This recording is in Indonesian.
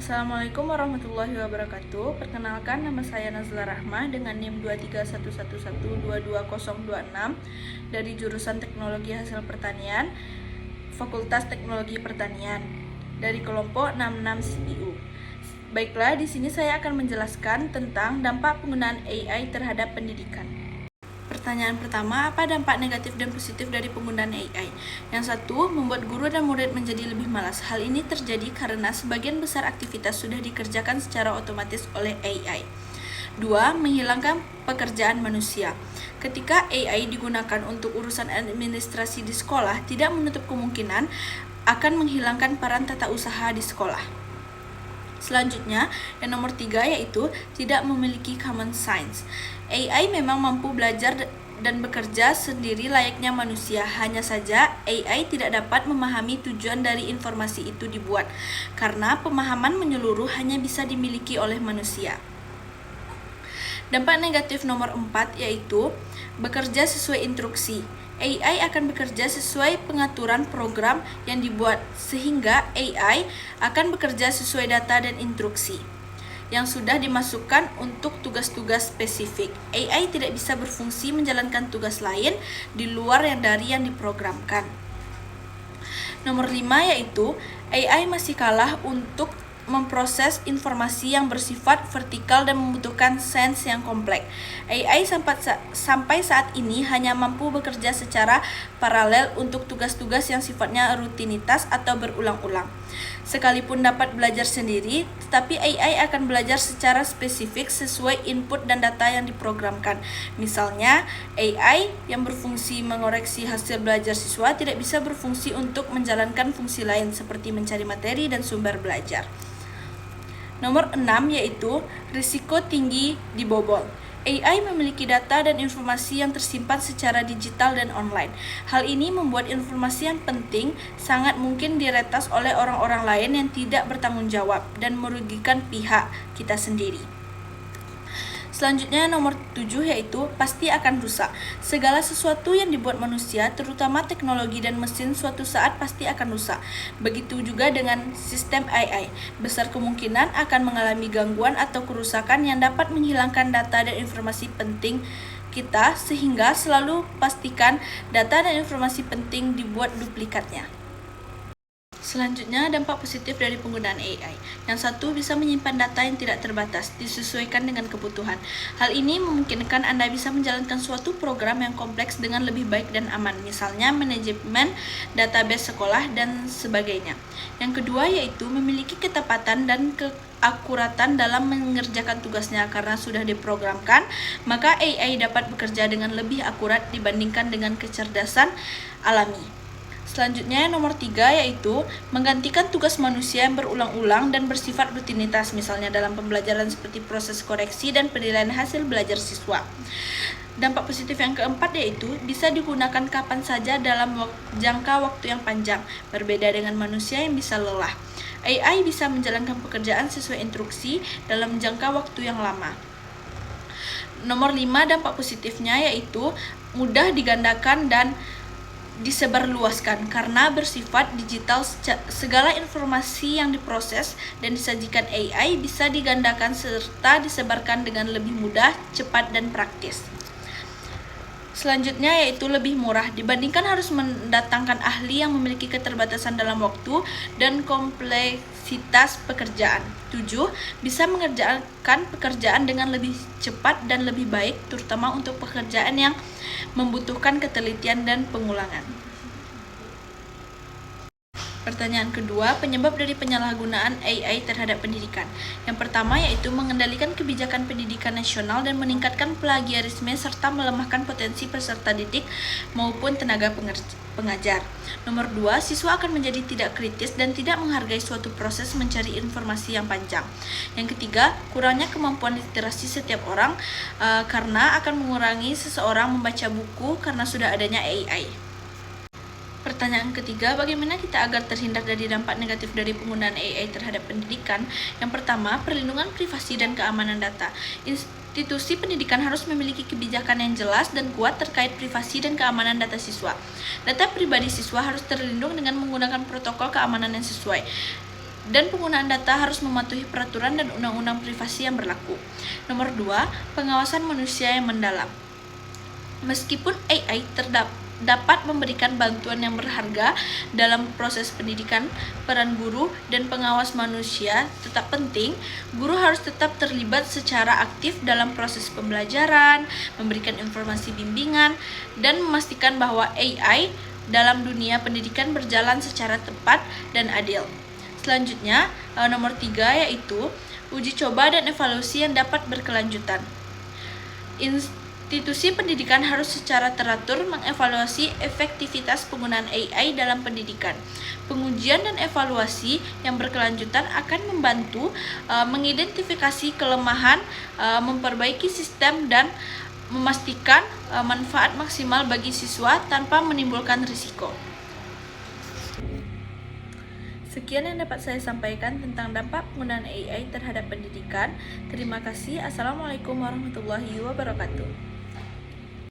Assalamualaikum warahmatullahi wabarakatuh. Perkenalkan, nama saya Nazla Rahmah dengan NIM 23111222026 dari jurusan Teknologi Hasil Pertanian, Fakultas Teknologi Pertanian dari kelompok 66 CPU. Baiklah, di sini saya akan menjelaskan tentang dampak penggunaan AI terhadap pendidikan. Pertanyaan pertama, apa dampak negatif dan positif dari penggunaan AI? Yang satu, membuat guru dan murid menjadi lebih malas. Hal ini terjadi karena sebagian besar aktivitas sudah dikerjakan secara otomatis oleh AI. Dua, menghilangkan pekerjaan manusia. Ketika AI digunakan untuk urusan administrasi di sekolah, tidak menutup kemungkinan akan menghilangkan peran tata usaha di sekolah. Selanjutnya, yang nomor 3 yaitu tidak memiliki common sense. AI memang mampu belajar dan bekerja sendiri layaknya manusia. Hanya saja, AI tidak dapat memahami tujuan dari informasi itu dibuat, karena pemahaman menyeluruh hanya bisa dimiliki oleh manusia. Dampak negatif nomor 4 yaitu bekerja sesuai instruksi. AI akan bekerja sesuai pengaturan program yang dibuat, sehingga AI akan bekerja sesuai data dan instruksi yang sudah dimasukkan untuk tugas-tugas spesifik. AI tidak bisa berfungsi menjalankan tugas lain di luar dari yang diprogramkan. Nomor 5 yaitu AI masih kalah untuk memproses informasi yang bersifat vertikal dan membutuhkan sense yang kompleks. AI sampai saat ini hanya mampu bekerja secara paralel untuk tugas-tugas yang sifatnya rutinitas atau berulang-ulang. Sekalipun dapat belajar sendiri, tetapi AI akan belajar secara spesifik sesuai input dan data yang diprogramkan. Misalnya, AI yang berfungsi mengoreksi hasil belajar siswa tidak bisa berfungsi untuk menjalankan fungsi lain seperti mencari materi dan sumber belajar. Nomor 6 yaitu risiko tinggi dibobol. AI memiliki data dan informasi yang tersimpan secara digital dan online. Hal ini membuat informasi yang penting sangat mungkin diretas oleh orang-orang lain yang tidak bertanggung jawab dan merugikan pihak kita sendiri. Selanjutnya nomor 7 yaitu pasti akan rusak. Segala sesuatu yang dibuat manusia, terutama teknologi dan mesin, suatu saat pasti akan rusak. Begitu juga dengan sistem AI. Besar kemungkinan akan mengalami gangguan atau kerusakan yang dapat menghilangkan data dan informasi penting kita, sehingga selalu pastikan data dan informasi penting dibuat duplikatnya. Selanjutnya, dampak positif dari penggunaan AI. Yang satu, bisa menyimpan data yang tidak terbatas, disesuaikan dengan kebutuhan. Hal ini memungkinkan Anda bisa menjalankan suatu program yang kompleks dengan lebih baik dan aman, misalnya manajemen database sekolah dan sebagainya. Yang kedua, yaitu memiliki ketepatan dan keakuratan dalam mengerjakan tugasnya. Karena sudah diprogramkan, maka AI dapat bekerja dengan lebih akurat dibandingkan dengan kecerdasan alami. Selanjutnya nomor 3 yaitu menggantikan tugas manusia yang berulang-ulang dan bersifat rutinitas, misalnya dalam pembelajaran seperti proses koreksi dan penilaian hasil belajar siswa. Dampak positif yang keempat yaitu bisa digunakan kapan saja dalam jangka waktu yang panjang, berbeda dengan manusia yang bisa lelah. AI bisa menjalankan pekerjaan sesuai instruksi dalam jangka waktu yang lama. Nomor 5 dampak positifnya yaitu mudah digandakan dan disebarluaskan. Karena bersifat digital, segala informasi yang diproses dan disajikan AI bisa digandakan serta disebarkan dengan lebih mudah, cepat, dan praktis. Selanjutnya yaitu lebih murah dibandingkan harus mendatangkan ahli yang memiliki keterbatasan dalam waktu dan kompleksitas pekerjaan. 7. Bisa mengerjakan pekerjaan dengan lebih cepat dan lebih baik, terutama untuk pekerjaan yang membutuhkan ketelitian dan pengulangan. Pertanyaan kedua, penyebab dari penyalahgunaan AI terhadap pendidikan. Yang pertama yaitu mengendalikan kebijakan pendidikan nasional dan meningkatkan plagiarisme serta melemahkan potensi peserta didik maupun tenaga pengajar. Nomor 2, siswa akan menjadi tidak kritis dan tidak menghargai suatu proses mencari informasi yang panjang. Yang ketiga, kurangnya kemampuan literasi setiap orang karena akan mengurangi seseorang membaca buku karena sudah adanya AI. Pertanyaan ketiga, bagaimana kita agar terhindar dari dampak negatif dari penggunaan AI terhadap pendidikan? Yang pertama, perlindungan privasi dan keamanan data. Institusi pendidikan harus memiliki kebijakan yang jelas dan kuat terkait privasi dan keamanan data siswa. Data pribadi siswa harus terlindung dengan menggunakan protokol keamanan yang sesuai. Dan penggunaan data harus mematuhi peraturan dan undang-undang privasi yang berlaku. Nomor 2, pengawasan manusia yang mendalam. Meskipun AI dapat memberikan bantuan yang berharga dalam proses pendidikan, peran guru dan pengawas manusia tetap penting. Guru harus tetap terlibat secara aktif dalam proses pembelajaran, memberikan informasi bimbingan, dan memastikan bahwa AI dalam dunia pendidikan berjalan secara tepat dan adil. Selanjutnya, nomor 3 yaitu uji coba dan evaluasi yang dapat berkelanjutan. Institusi pendidikan harus secara teratur mengevaluasi efektivitas penggunaan AI dalam pendidikan. Pengujian dan evaluasi yang berkelanjutan akan membantu mengidentifikasi kelemahan, memperbaiki sistem, dan memastikan manfaat maksimal bagi siswa tanpa menimbulkan risiko. Sekian yang dapat saya sampaikan tentang dampak penggunaan AI terhadap pendidikan. Terima kasih. Assalamualaikum warahmatullahi wabarakatuh.